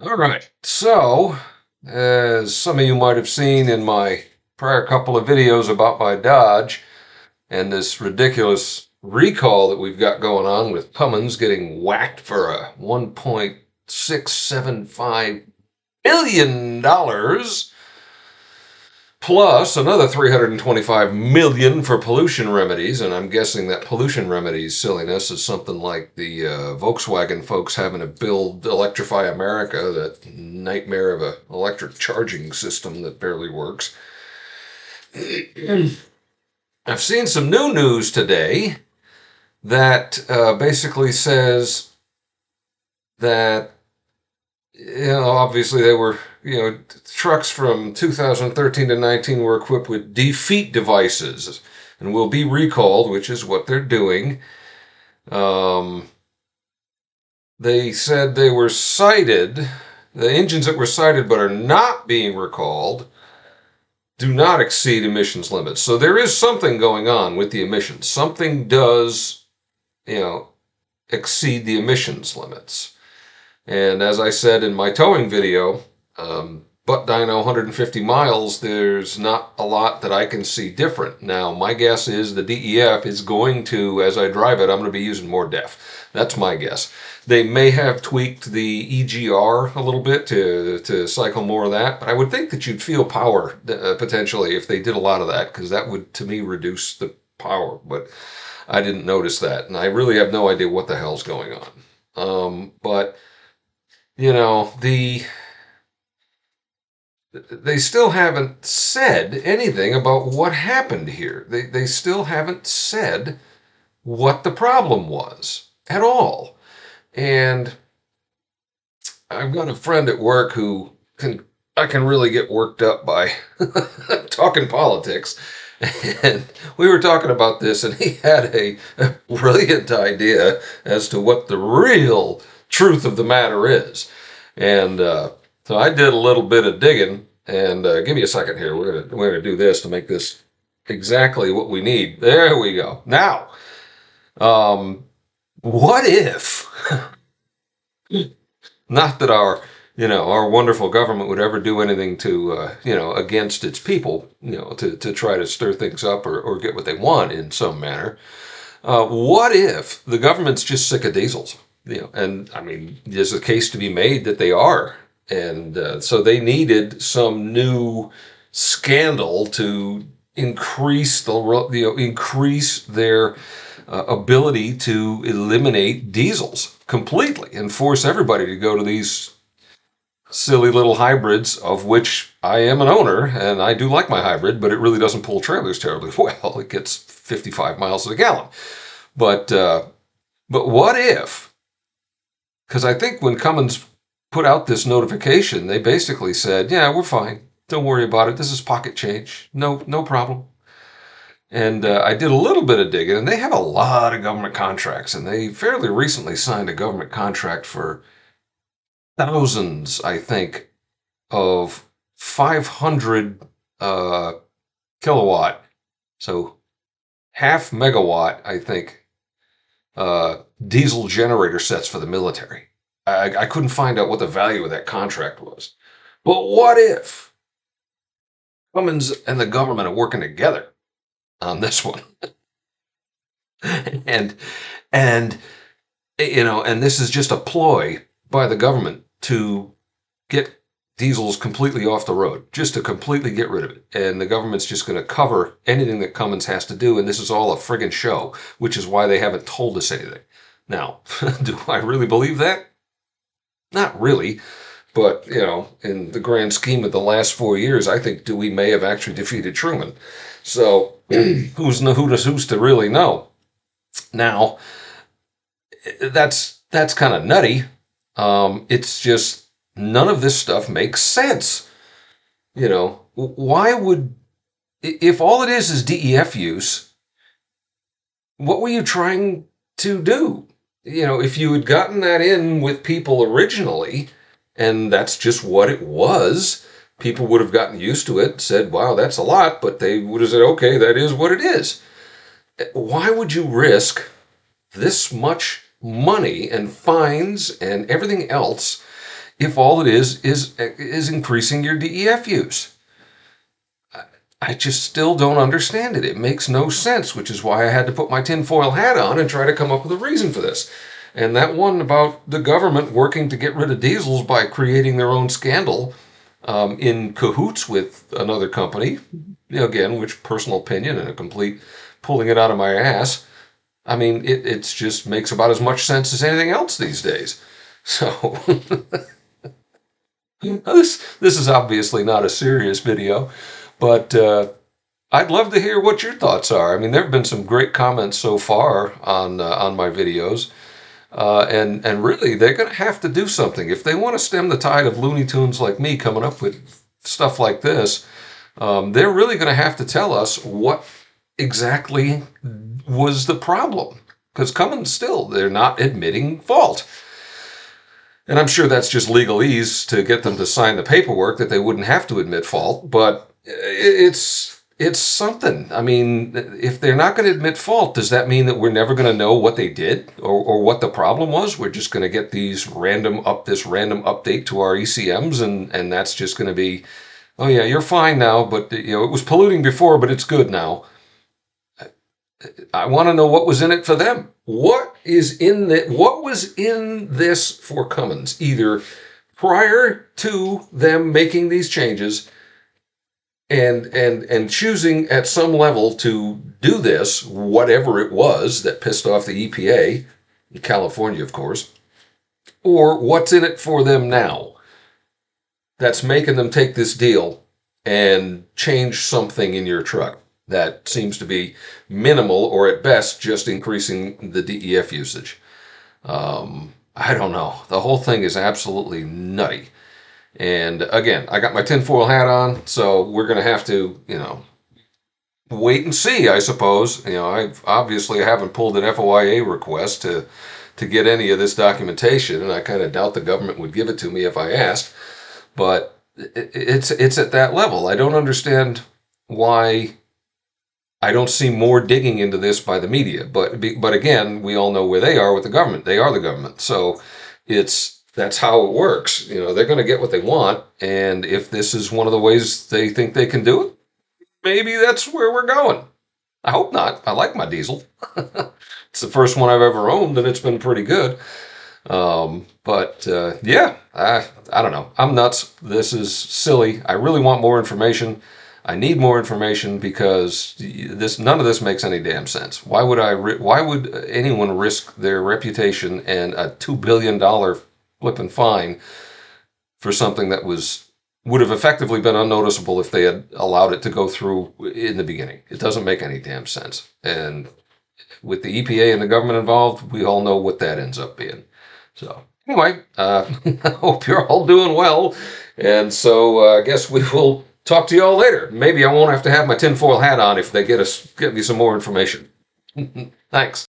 All right. So, as some of you might have seen in my prior couple of videos about my Dodge and this ridiculous recall that we've got going on with Cummins getting whacked for a $1.675 billion plus another $325 million for pollution remedies. And I'm guessing that pollution remedies silliness is something like the Volkswagen folks having to build Electrify America, that nightmare of an electric charging system that barely works. I've seen some new news today that basically says that, obviously they were, trucks from 2013 to 19 were equipped with defeat devices and will be recalled, which is what they're doing. They said they were cited, the engines that were cited but are not being recalled do not exceed emissions limits. So there is something going on with the emissions. Something does, exceed the emissions limits. And as I said in my towing video, but dyno 150 miles, there's not a lot that I can see different. Now, my guess is the DEF is going to, as I drive it, I'm going to be using more DEF. That's my guess. They may have tweaked the EGR a little bit to cycle more of that, but I would think that you'd feel power potentially if they did a lot of that, because that would, to me, reduce the power. But I didn't notice that, and I really have no idea what the hell's going on. But they still haven't said anything about what happened here. They still haven't said what the problem was at all. And I've got a friend at work who I can really get worked up by talking politics. And we were talking about this, and he had a brilliant idea as to what the real truth of the matter is. And so I did a little bit of digging, and give me a second here. We're gonna do this to make this exactly what we need. There we go. Now, what if? Not that our wonderful government would ever do anything to against its people, to try to stir things up or get what they want in some manner. What if the government's just sick of diesels? And I mean, there's a case to be made that they are. And so they needed some new scandal to increase increase their ability to eliminate diesels completely and force everybody to go to these silly little hybrids, of which I am an owner, and I do like my hybrid, but it really doesn't pull trailers terribly well. It gets 55 miles a gallon. But what if? Because I think when Cummins put out this notification, they basically said, "Yeah, we're fine. Don't worry about it. This is pocket change. No problem." And I did a little bit of digging, and they have a lot of government contracts, and they fairly recently signed a government contract for thousands, I think, of 500 kilowatt, so half megawatt, I think, diesel generator sets for the military. I couldn't find out what the value of that contract was. But what if Cummins and the government are working together on this one? and and and this is just a ploy by the government to get diesels completely off the road, just to completely get rid of it. And the government's just going to cover anything that Cummins has to do, and this is all a friggin' show, which is why they haven't told us anything. Now, do I really believe that? Not really. But, in the grand scheme of the last 4 years, I think Dewey may have actually defeated Truman. So, who's to really know? Now, that's kind of nutty. It's just none of this stuff makes sense. Why would, if all it is DEF use, what were you trying to do? If you had gotten that in with people originally, and that's just what it was, people would have gotten used to it, said, wow, that's a lot, but they would have said, okay, that is what it is. Why would you risk this much money and fines and everything else if all it is increasing your DEF use? I just still don't understand it. It makes no sense, which is why I had to put my tinfoil hat on and try to come up with a reason for this. And that one about the government working to get rid of diesels by creating their own scandal in cahoots with another company, again, which personal opinion and a complete pulling it out of my ass. I mean, it just makes about as much sense as anything else these days. So this is obviously not a serious video, but I'd love to hear what your thoughts are. I mean, there have been some great comments so far on my videos, and really they're going to have to do something if they want to stem the tide of Looney Tunes like me coming up with stuff like this. They're really going to have to tell us what exactly was the problem, because Cummins still, they're not admitting fault. And I'm sure that's just legalese to get them to sign the paperwork that they wouldn't have to admit fault, but it's something. I mean, if they're not going to admit fault, does that mean that we're never going to know what they did or what the problem was? We're just going to get this random update to our ECMs, and that's just going to be, oh yeah, you're fine now, but it was polluting before, but it's good now. I want to know what was in it for them. What was in this for Cummins, either prior to them making these changes and choosing at some level to do this, whatever it was that pissed off the EPA, in California, of course, or what's in it for them now that's making them take this deal and change something in your truck that seems to be minimal, or at best just increasing the DEF usage. I don't know. The whole thing is absolutely nutty. And again, I got my tinfoil hat on, so we're going to have to, wait and see, I suppose. I haven't pulled an FOIA request to get any of this documentation, and I kind of doubt the government would give it to me if I asked. But it's at that level. I don't understand why I don't see more digging into this by the media. But again, we all know where they are with the government. They are the government. So that's how it works. They're going to get what they want. And if this is one of the ways they think they can do it, maybe that's where we're going. I hope not. I like my diesel. It's the first one I've ever owned, and it's been pretty good. Yeah, I don't know. I'm nuts. This is silly. I really want more information. I need more information because none of this makes any damn sense. Why would anyone risk their reputation and a $2 billion flipping fine for something that would have effectively been unnoticeable if they had allowed it to go through in the beginning? It doesn't make any damn sense. And with the EPA and the government involved, we all know what that ends up being. So anyway, I hope you're all doing well. And so I guess we will talk to you all later. Maybe I won't have to have my tinfoil hat on if they get me some more information. Thanks.